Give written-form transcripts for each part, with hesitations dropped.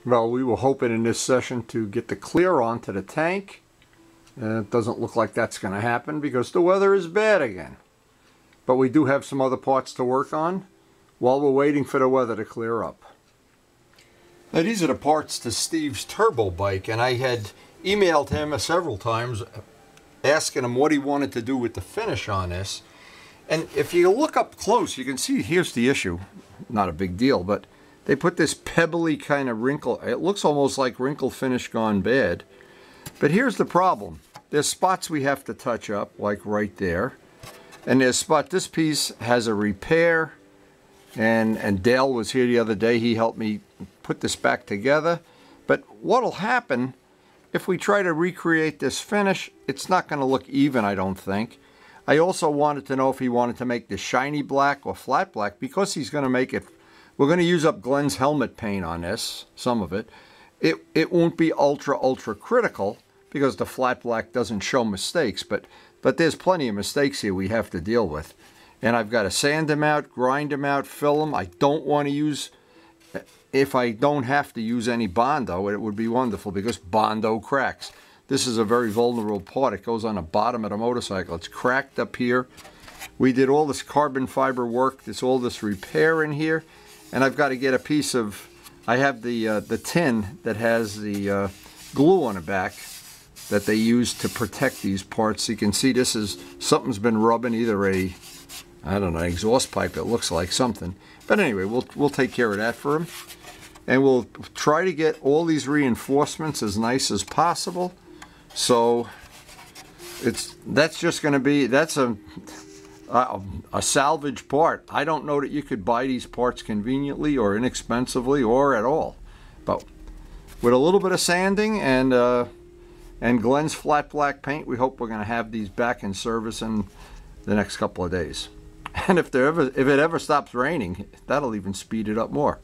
Well, we were hoping in this session to get the clear onto the tank. It doesn't look like that's going to happen because the weather is bad again. But we do have some other parts to work on while we're waiting for the weather to clear up. Now these are the parts to Steve's turbo bike, and I had emailed him several times asking him what he wanted to do with the finish on this. And if you look up close, you can see here's the issue. Not a big deal, but they put this pebbly kind of wrinkle. It looks almost like wrinkle finish gone bad. But here's the problem. There's spots we have to touch up, like right there. And there's spot, this piece has a repair. And Dale was here the other day. He helped me put this back together. But what'll happen if we try to recreate this finish, it's not going to look even, I don't think. I also wanted to know if he wanted to make the shiny black or flat black, because he's going to make it. We're going to use up Glenn's helmet paint on this, some of it. It won't be ultra critical because the flat black doesn't show mistakes, but there's plenty of mistakes here we have to deal with. And I've got to sand them out, grind them out, fill them. I don't want to use, if I don't have to use any Bondo, it would be wonderful because Bondo cracks. This is a very vulnerable part. It goes on the bottom of the motorcycle. It's cracked up here. We did all this carbon fiber work. There's all this repair in here. And I've got to get a piece of, I have the tin that has the glue on the back that they use to protect these parts. You can see this is, something's been rubbing, either a, I don't know, exhaust pipe, it looks like something. But anyway, we'll take care of that for him. And we'll try to get all these reinforcements as nice as possible. So that's just going to be, that's a salvage part. I don't know that you could buy these parts conveniently or inexpensively or at all. But with a little bit of sanding and Glenn's flat black paint, we hope we're going to have these back in service in the next couple of days. And if it ever stops raining, that'll even speed it up more.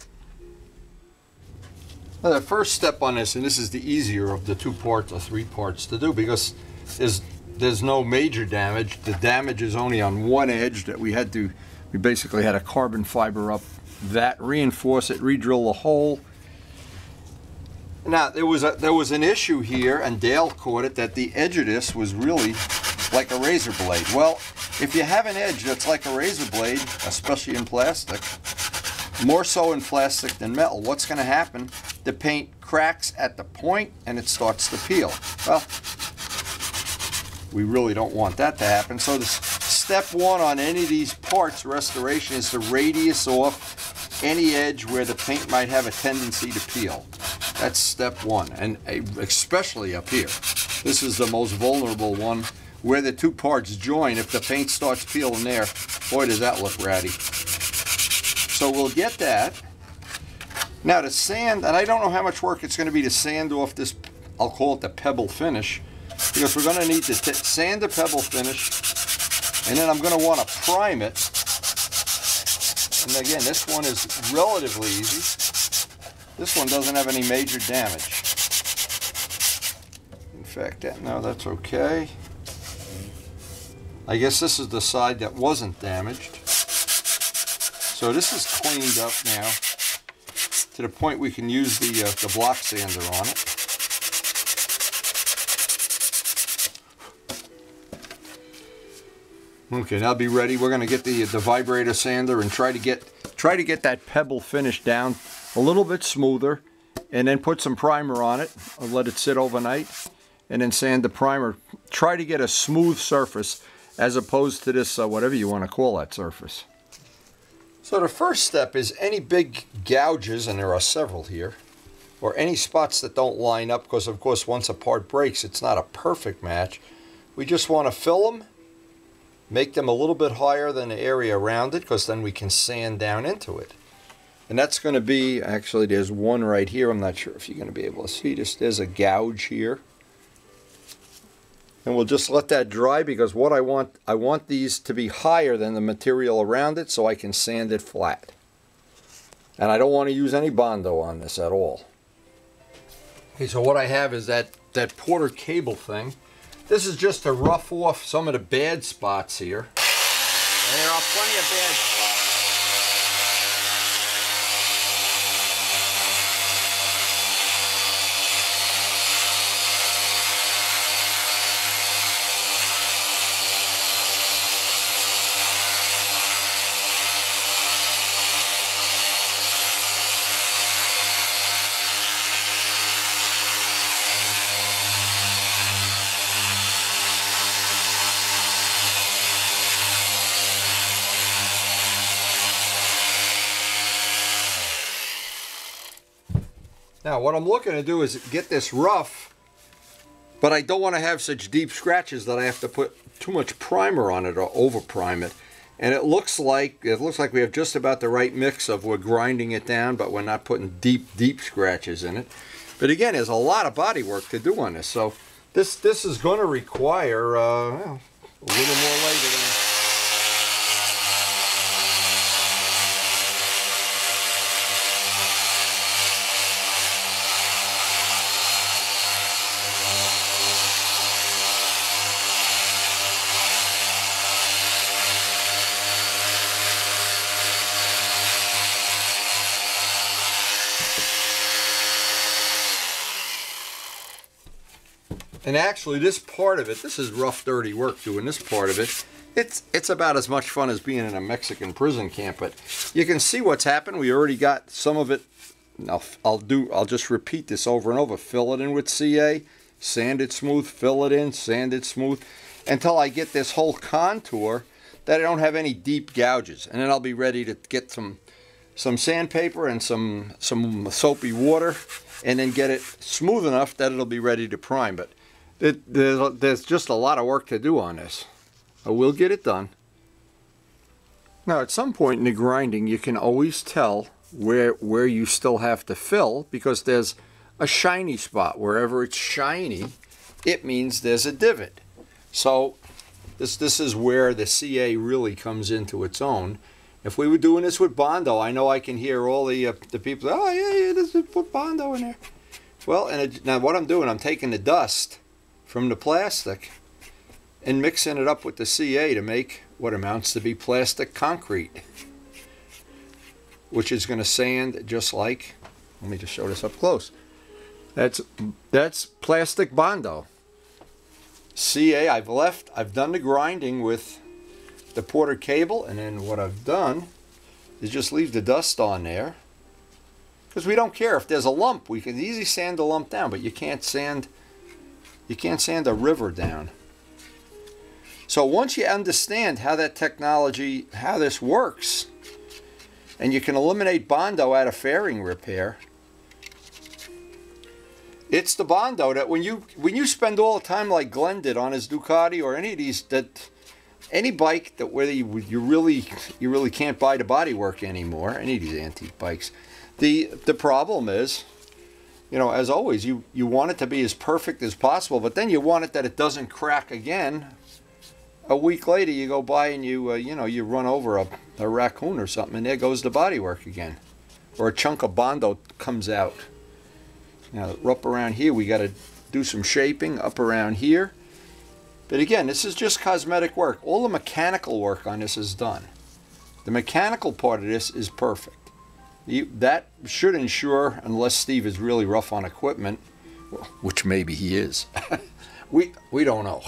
Now the first step on this, and this is the easier of the 2 parts or 3 parts to do, because there's no major damage. The damage is only on one edge that we basically had a carbon fiber up that, reinforce it, re-drill the hole. Now there was an issue here, and Dale caught it, that the edge of this was really like a razor blade. Well, if you have an edge that's like a razor blade, especially in plastic, more so in plastic than metal, what's going to happen? The paint cracks at the point and it starts to peel. Well, we really don't want that to happen. So the step 1 on any of these parts restoration is to radius off any edge where the paint might have a tendency to peel. That's step 1, and especially up here. This is the most vulnerable one, where the 2 parts join. If the paint starts peeling there, boy does that look ratty. So we'll get that. Now to sand, and I don't know how much work it's going to be to sand off this, I'll call it the pebble finish, because we're going to need to sand the pebble finish, and then I'm going to want to prime it. And again, this one is relatively easy. This one doesn't have any major damage. In fact, no, that's okay. I guess this is the side that wasn't damaged. So this is cleaned up now to the point we can use the block sander on it. Okay, now be ready. We're going to get the vibrator sander and try to get that pebble finish down a little bit smoother, and then put some primer on it. I'll let it sit overnight, and then sand the primer. Try to get a smooth surface as opposed to this, whatever you want to call that surface. So the first step is any big gouges, and there are several here, or any spots that don't line up, because of course once a part breaks it's not a perfect match. We just want to fill them, make them a little bit higher than the area around it, because then we can sand down into it. And that's going to be, actually there's one right here, I'm not sure if you're going to be able to see this, there's a gouge here. And we'll just let that dry, because what I want these to be higher than the material around it so I can sand it flat. And I don't want to use any Bondo on this at all. Okay, so what I have is that Porter cable thing. This is just to rough off some of the bad spots here. And there are plenty of bad spots. Now what I'm looking to do is get this rough, but I don't want to have such deep scratches that I have to put too much primer on it or over prime it. And it looks like we have just about the right mix of we're grinding it down, but we're not putting deep scratches in it. But again, there's a lot of body work to do on this, so this is going to require well, a little more later than. And actually, this part of it, this is rough, dirty work doing this part of it. It's about as much fun as being in a Mexican prison camp. But you can see what's happened. We already got some of it. I'll just repeat this over and over. Fill it in with CA, sand it smooth, fill it in, sand it smooth, until I get this whole contour that I don't have any deep gouges. And then I'll be ready to get some sandpaper and some soapy water, and then get it smooth enough that it'll be ready to prime. But there's just a lot of work to do on this. I will get it done. Now at some point in the grinding you can always tell where you still have to fill, because there's a shiny spot. Wherever it's shiny, it means there's a divot. So this is where the CA really comes into its own. If we were doing this with Bondo, I know I can hear all the people, oh yeah, this is put Bondo in there. Well, now what I'm doing, I'm taking the dust from the plastic and mixing it up with the CA to make what amounts to be plastic concrete, which is going to sand just like, let me just show this up close. That's plastic Bondo. CA, I've done the grinding with the Porter cable, and then what I've done is just leave the dust on there, because we don't care if there's a lump. We can easily sand a lump down, but you can't sand a river down. So once you understand how that technology, how this works, and you can eliminate Bondo out of fairing repair, it's the Bondo that when you spend all the time like Glenn did on his Ducati or any of these, any bike that whether you really can't buy the bodywork anymore, any of these antique bikes, the problem is, you know, as always, you want it to be as perfect as possible, but then you want it that it doesn't crack again. A week later, you go by and you run over a raccoon or something, and there goes the bodywork again, or a chunk of Bondo comes out. Now, up around here, we got to do some shaping up around here. But again, this is just cosmetic work. All the mechanical work on this is done. The mechanical part of this is perfect. That should ensure, unless Steve is really rough on equipment, which maybe he is. we don't know.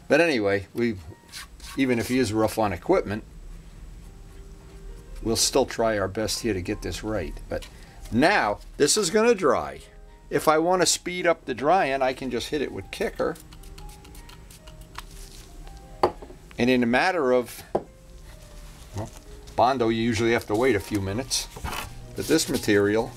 But anyway, even if he is rough on equipment, we'll still try our best here to get this right. But now, this is going to dry. If I want to speed up the drying, I can just hit it with Kicker. And in a matter of, well, Bondo, you usually have to wait a few minutes. But this material,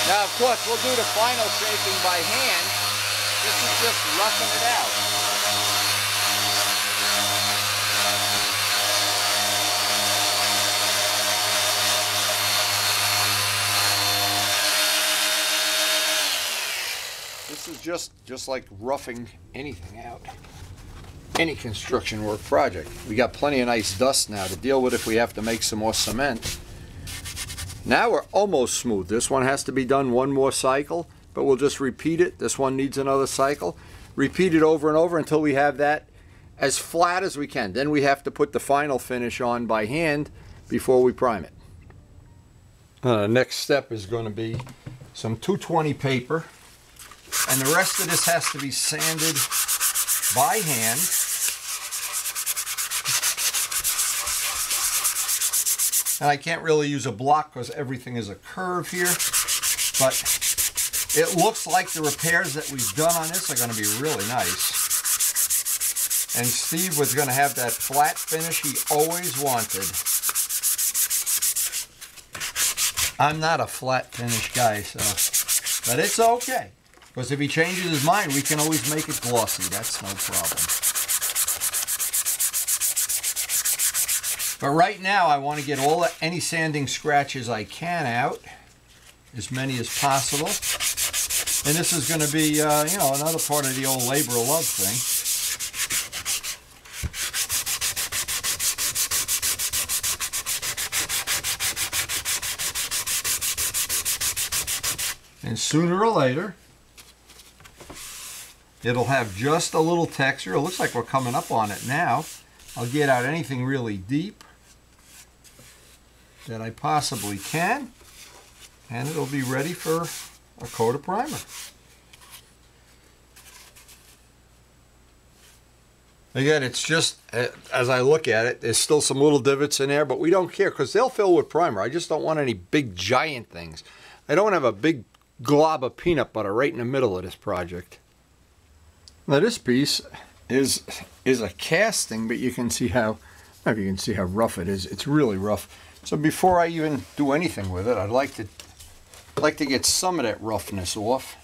now of course we'll do the final shaping by hand. This is just roughing it out. This is just like roughing anything out. Any construction work project. We got plenty of nice dust now to deal with if we have to make some more cement. Now we're almost smooth. This one has to be done one more cycle, but we'll just repeat it. This one needs another cycle. Repeat it over and over until we have that as flat as we can. Then we have to put the final finish on by hand before we prime it. Next step is going to be some 220 paper, and the rest of this has to be sanded by hand. And I can't really use a block because everything is a curve here. But it looks like the repairs that we've done on this are going to be really nice. And Steve was going to have that flat finish he always wanted. I'm not a flat finish guy, so, but it's okay. Because if he changes his mind, we can always make it glossy. That's no problem. But right now, I want to get any sanding scratches I can out, as many as possible. And this is going to be, you know, another part of the old labor of love thing. And sooner or later, it'll have just a little texture. It looks like we're coming up on it now. I'll get out anything really deep that I possibly can, and it'll be ready for a coat of primer. Again, it's just, as I look at it, there's still some little divots in there, but we don't care because they'll fill with primer. I just don't want any big giant things. I don't have a big glob of peanut butter right in the middle of this project. Now this piece is a casting, but you can see how, I don't know if you can see how rough it is. It's really rough. So before I even do anything with it, I'd like to get some of that roughness off.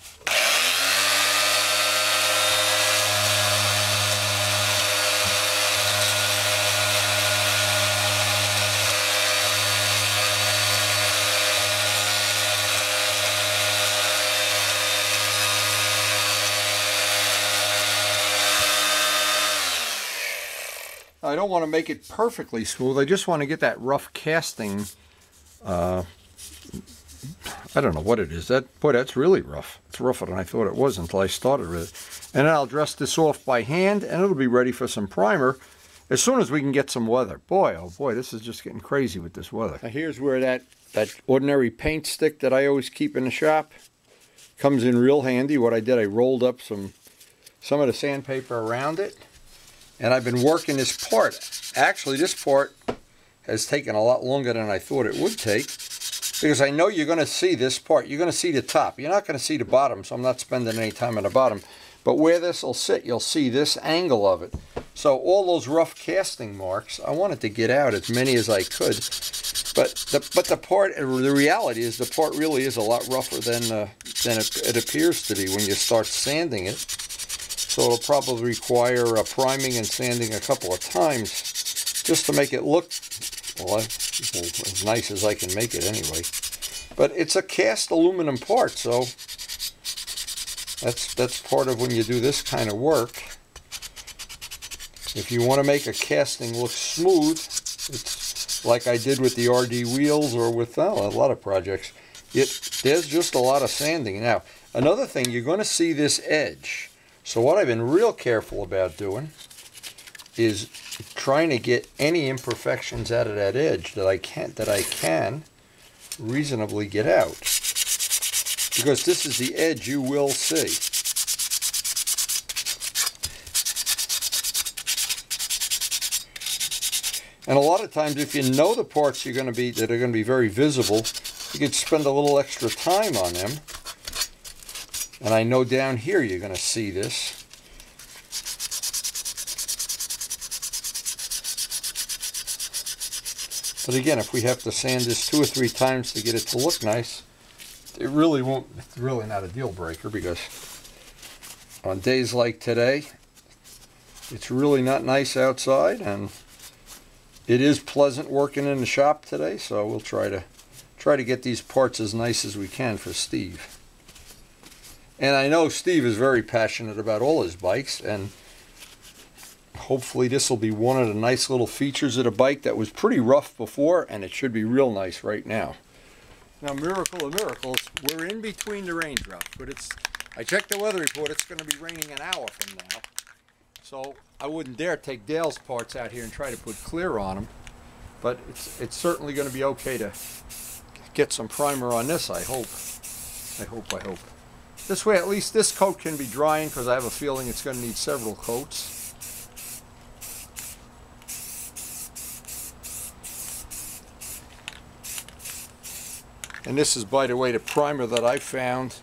I don't want to make it perfectly smooth. I just want to get that rough casting. I don't know what it is. Boy, that's really rough. It's rougher than I thought it was until I started with it. And then I'll dress this off by hand, and it'll be ready for some primer as soon as we can get some weather. Boy, oh boy, this is just getting crazy with this weather. Now here's where that ordinary paint stick that I always keep in the shop comes in real handy. What I did, I rolled up some of the sandpaper around it. And I've been working this part. Actually, this part has taken a lot longer than I thought it would take, because I know you're going to see this part. You're going to see the top. You're not going to see the bottom, so I'm not spending any time on the bottom. But where this will sit, you'll see this angle of it. So all those rough casting marks, I wanted to get out as many as I could. But the reality is the part really is a lot rougher than it appears to be when you start sanding it. So it'll probably require priming and sanding a couple of times just to make it look, well, as nice as I can make it anyway. But it's a cast aluminum part, so that's part of when you do this kind of work. If you want to make a casting look smooth, it's like I did with the RD wheels or with a lot of projects. There's just a lot of sanding. Now, another thing, you're going to see this edge. So what I've been real careful about doing is trying to get any imperfections out of that edge that I can reasonably get out. Because this is the edge you will see. And a lot of times, if you know the parts that are going to be very visible, you could spend a little extra time on them. And I know down here you're going to see this. But again, if we have to sand this 2 or 3 times to get it to look nice, it really won't, it's really not a deal breaker, because on days like today, it's really not nice outside, and it is pleasant working in the shop today, so we'll try to get these parts as nice as we can for Steve. And I know Steve is very passionate about all his bikes, and hopefully this will be one of the nice little features of the bike that was pretty rough before, and it should be real nice right now. Now, miracle of miracles, we're in between the raindrops, but I checked the weather report, it's going to be raining an hour from now. So I wouldn't dare take Dale's parts out here and try to put clear on them, but it's certainly going to be okay to get some primer on this, I hope. I hope. This way, at least this coat can be drying, because I have a feeling it's going to need several coats. And this is, by the way, the primer that I found.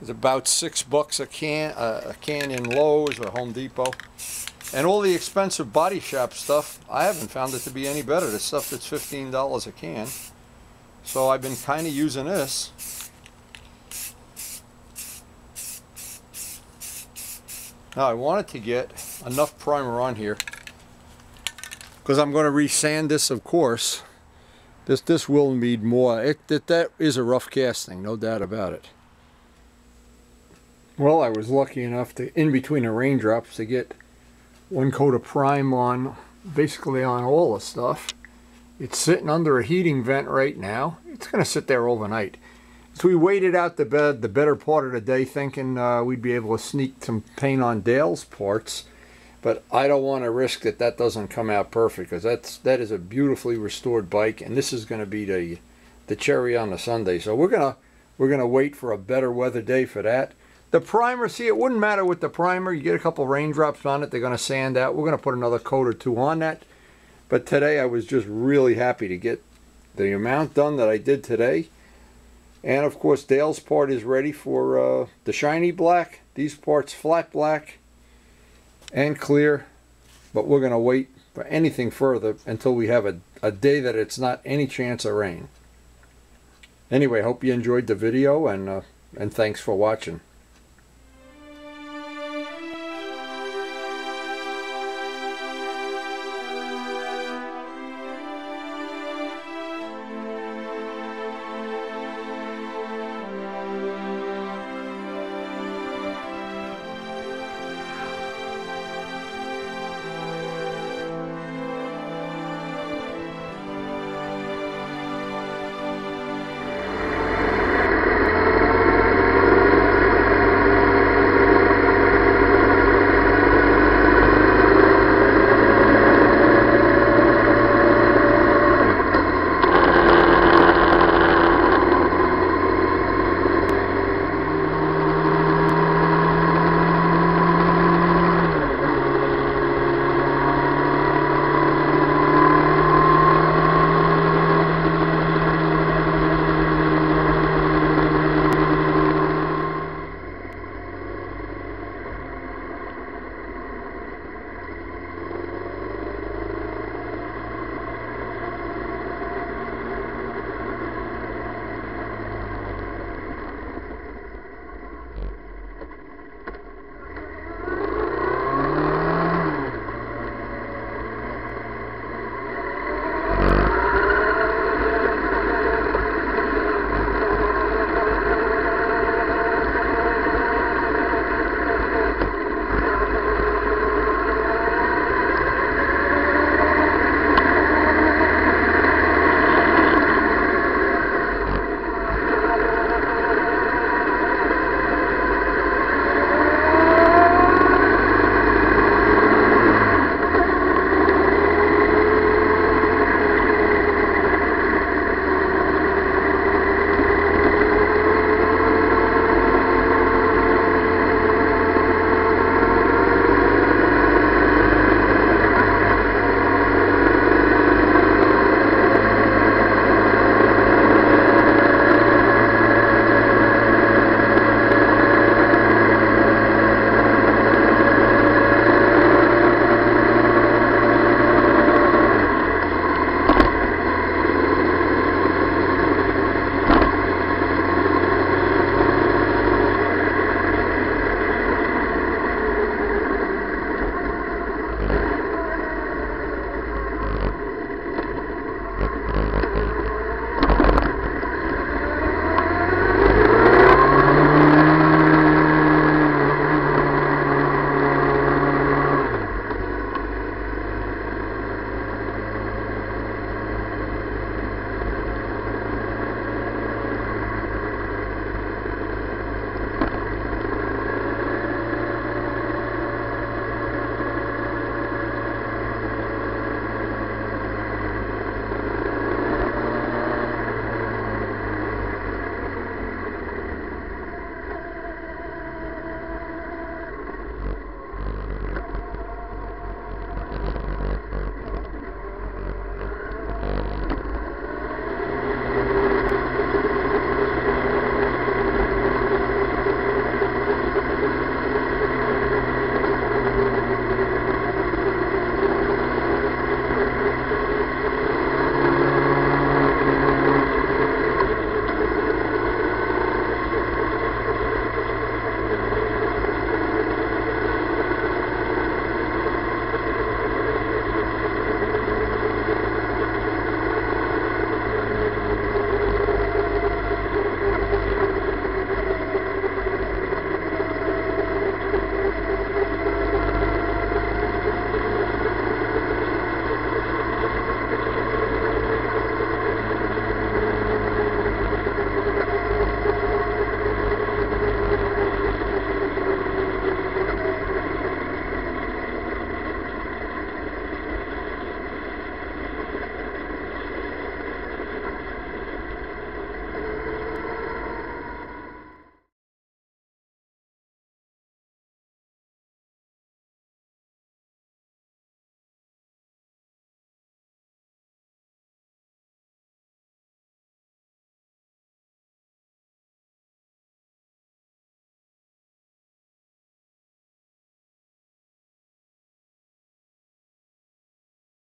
It's about $6 a can in Lowe's or Home Depot. And all the expensive body shop stuff, I haven't found it to be any better. The stuff that's $15 a can. So I've been kind of using this. Now I wanted to get enough primer on here because I'm going to re-sand this, of course. This will need more. That is a rough casting, no doubt about it. Well, I was lucky enough to, in between the raindrops, to get one coat of prime on, basically on all the stuff. It's sitting under a heating vent right now. It's going to sit there overnight. So we waited out the better part of the day thinking we'd be able to sneak some paint on Dale's parts. But I don't want to risk that doesn't come out perfect, because that is a beautifully restored bike, and this is going to be the cherry on the sundae. So we're gonna wait for a better weather day for that. The primer, see, it wouldn't matter with the primer. You get a couple raindrops on it, they're going to sand out. We're going to put another coat or two on that. But today I was just really happy to get the amount done that I did today. And of course Dale's part is ready for the shiny black. These parts flat black and clear. But we're going to wait for anything further until we have a day that it's not any chance of rain. Anyway, hope you enjoyed the video, and thanks for watching.